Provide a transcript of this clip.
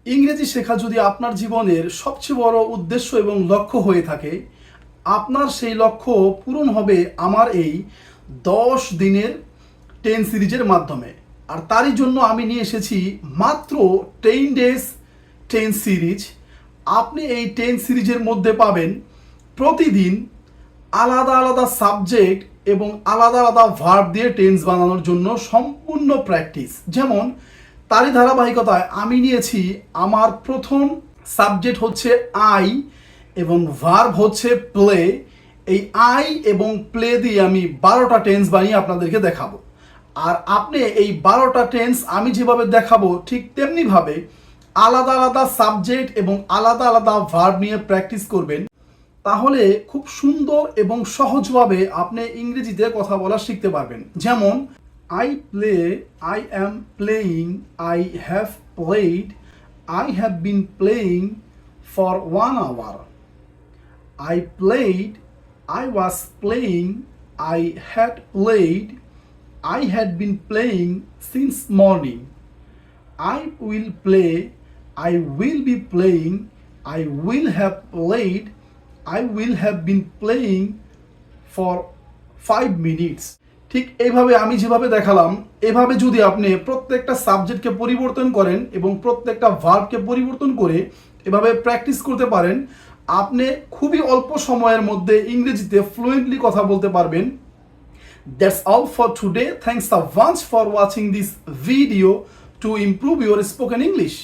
ইংরেজি শেখা যদি আপনার জীবনের সবচেয়ে বড় উদ্দেশ্য এবং লক্ষ্য হয়ে থাকে, আপনার সেই লক্ষ্য পূরণ হবে আমার এই 10 দিনের 10 সিরিজের মাধ্যমে। আর তারই জন্য আমি নিয়ে এসেছি মাত্র 10 ডেজ 10 সিরিজ। আপনি এই 10 সিরিজের মধ্যে পাবেন প্রতিদিন আলাদা আলাদা সাবজেক্ট এবং আলাদা আলাদা ভার্ব দিয়ে টেন্স বানানোর জন্য সম্পূর্ণ প্র্যাকটিস। যেমন তারই ধারাবাহিকতায় আমি নিয়েছি আমার প্রথম সাবজেক্ট হচ্ছে আই এবং ভার্ব হচ্ছে প্লে। এই আই এবং প্লে দিয়ে আমি 12টা টেন্স বানিয়ে আপনাদেরকে দেখাবো। আর আপনি এই 12টা টেন্স আমি যেভাবে দেখাবো ঠিক তেমনিভাবে আলাদা আলাদা সাবজেক্ট এবং আলাদা আলাদা ভার্ব নিয়ে প্র্যাকটিস করবেন। তাহলে খুব সুন্দর এবং সহজভাবে আপনি ইংরেজিতে কথা বলা শিখতে পারবেন। যেমন I play, I am playing, I have played, I have been playing for 1 hour, I played, I was playing, I had played, I had been playing since morning, I will play, I will be playing, I will have played, I will have been playing for 5 minutes. ঠিক এইভাবে আমি যেভাবে দেখালাম, এভাবে যদি আপনি প্রত্যেকটা সাবজেক্টকে পরিবর্তন করেন এবং প্রত্যেকটা ভার্বকে পরিবর্তন করে এভাবে প্র্যাকটিস করতে পারেন, আপনি খুবই অল্প সময়ের মধ্যে ইংরেজিতে ফ্লুয়েন্টলি কথা বলতে পারবেন। That's all for today. Thanks a bunch for watching this video to improve your spoken English.